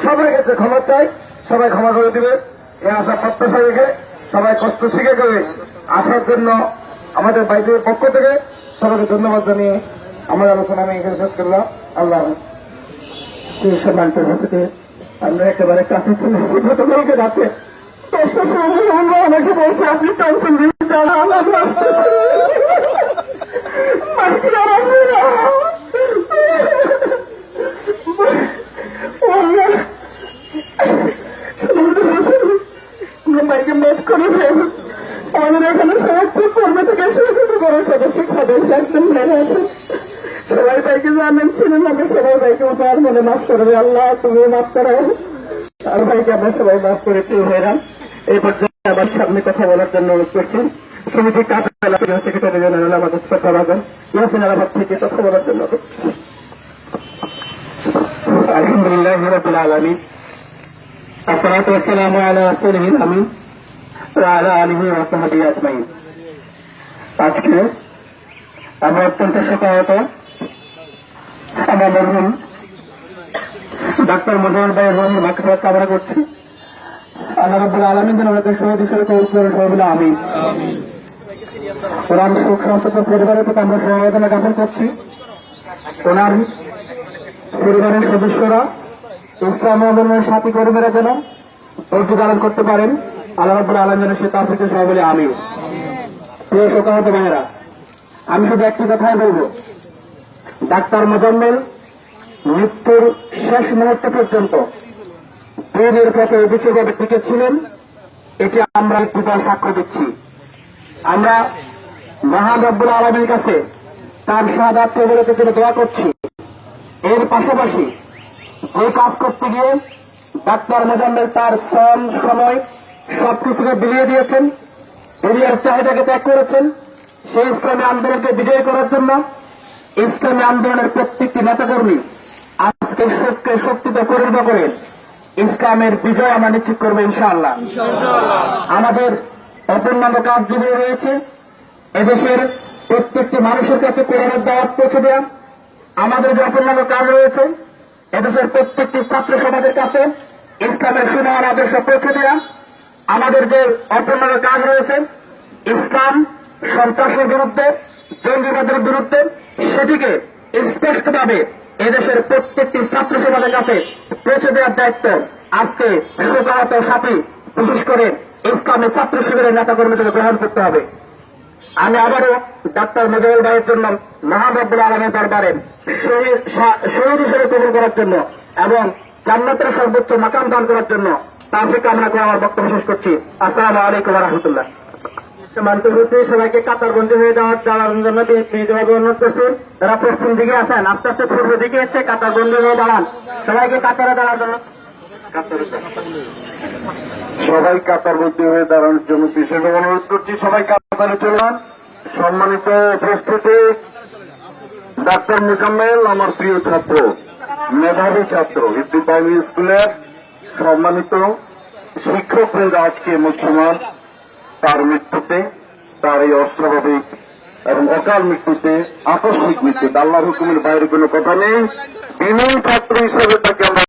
সবাই কাছে ক্ষমা চাই, সবাই ক্ষমা করে দিবে। এই আশা প্রত্যাশা রেখে সবাই কষ্ট শিখে করে আসার জন্য আমাদের বাইরের পক্ষ থেকে সবাইকে ধন্যবাদ জানিয়ে আমার আলোচনা আমি এখানে শেষ করলাম। আল্লাহ হাফেজ। সম্মান থেকে আমরা একেবারে কাছে চলে এসেছি গতকালকে রাতে 10টার সময় আমরা অনেকে বলছে আপনি টেনশন দিন বাইকে ম্যাচ করেছেন। আমাদের এখানে সমস্ত কর্মী থেকে শুরু করে সদস্য একজন মেয়ে আছে। সবাই ভাইকে জানেন ছিলেন, আমি সবাই ভাইকে উঠার মনে মাফ করবে। আল্লাহ তুমি মাফ করো। আর ভাইকে আমরা সবাই মাফ করে প্রিয় ভাইরা এই পর্যন্ত আমার সামনে কথা বলার জন্য অনুরোধ করছি সমিতি কার্যালয় সেক্রেটারি জেনারেল আমাদের শ্রদ্ধা রাখেন ইয়াসিন আরাফাত থেকে কথা বলার জন্য অনুরোধ করছি। আলহামদুলিল্লাহ রাব্বিল আলামিন, আসসালাতু ওয়াসসালামু আলা রাসূলিল আমিন ওয়া আলা আলিহি ওয়া সাহবিহি আজমাইন। আজকে আমরা অত্যন্ত শোকাহত আমার মরহুম ডাক্তার মজুমদার ভাইয়ের রোহের মাগফিরাত কামনা করছি। আল্লাহ রাব্বুল আলামিন যেন ওনাকে শহীদ হিসেবে কবুল করেন, সবাই আমিন। ওনার শোক সন্তপ্ত পরিবারের প্রতি আমরা সমবেদনা জ্ঞাপন করছি। ওনার পরিবারের সদস্যরা ইসলাম আন্দোলনের সাথী কর্মীরা যেন ধৈর্য ধারণ করতে পারেন। আল্লাহ রাব্বুল আলামিন যেন সে তার থেকে সবাই আমিন। প্রিয় শোকাহত ভাইয়েরা, আমি শুধু একটি কথাই বলবো, ডাক্তার মোজাম্মেল মৃত্যুর শেষ মুহূর্ত পর্যন্ত দিনের পথে অবিচলভাবে টিকে ছিলেন। এটি আমরা কৃপার সাক্ষ্য দিচ্ছি। আমরা মহান রব্বুল আলামিনের কাছে তার শাহাদাত কবুলের জন্য দোয়া করছি। এর পাশাপাশি যে কাজ করতে গিয়ে ডাক্তার মোজাম্মেল তার শ্রম সময় সবকিছুকে বিলিয়ে দিয়েছেন, দুনিয়ার চাহিদাকে ত্যাগ করেছেন, সেই ইসলামী আন্দোলনকে বিজয় করার জন্য ইসলামী আন্দোলনের প্রত্যেকটি নেতাকর্মী আজকে শোককে শক্তিতে পরিণত করে ইসলামের বিজয় আমরা নিশ্চিত করবো ইনশাআল্লাহ। আমাদের অপূর্ণাঙ্গ কাজ জীবনে রয়েছে এদেশের প্রত্যেকটি মানুষের কাছে কোরআনের দাওয়াত পৌঁছে দেওয়া। আমাদের যে অপূর্ণাঙ্গ কাজ রয়েছে এদেশের প্রত্যেকটি ছাত্র সমাজের কাছে ইসলামের সুমহান আদর্শ পৌঁছে দেওয়া। আমাদের যে অপূর্ণাঙ্গ কাজ রয়েছে ইসলাম সন্ত্রাসের বিরুদ্ধে, জঙ্গিবাদের বিরুদ্ধে, সেটিকে স্পষ্টভাবে এদেশের প্রত্যেকটি ছাত্র সমাজের কাছে পৌঁছে দেওয়ার দায়িত্ব আজকে শোকাহত সাথী বিশেষ করে ইসলামী ছাত্র শিবিরের নেতাকর্মীদের গ্রহণ করতে হবে। আমি আবারও ডাক্তার মোজাম্মেল ভাইয়ের জন্য মহান রব্বুল আলামিনের দরবারে শহীদ হিসেবে কবুল করার জন্য এবং জান্নাতের সর্বোচ্চ মাকাম দান করার জন্য তার কামনা করে আমার বক্তব্য শেষ করছি। আসসালামু আলাইকুম ওয়া রাহমাতুল্লাহ। সবাইকে কাতারবন্দি হয়ে যাওয়ার জন্য অনুরোধ করছি। যারা পশ্চিম দিকে আছেন আস্তে আস্তে পূর্ব দিকে এসে কাতারবন্দি হয়ে দাঁড়ান। সবাইকে কাতারে দাঁড়ার জন্য সবাই কাতারবন্দি হয়ে দাঁড়ানোর জন্য বিশেষ অনুরোধ করছি। সবাই কাতারে চলুন। সম্মানিত উপস্থিতি, ডাক্তার মোজাম্মেল আমার প্রিয় ছাত্র, মেধাবী ছাত্র, ইতি প্রাইমারি স্কুলের সম্মানিত শিক্ষকবৃন্দ আজকে মুসলমান তার মৃত্যুতে, তার এই অস্বাভাবিক এবং অকাল মৃত্যুতে, আকস্মিক মৃত্যুতে আল্লাহর হুকুমের বাইরে কোনো কথা নেই। বিনয়ী ছাত্র হিসেবে তাকে আমরা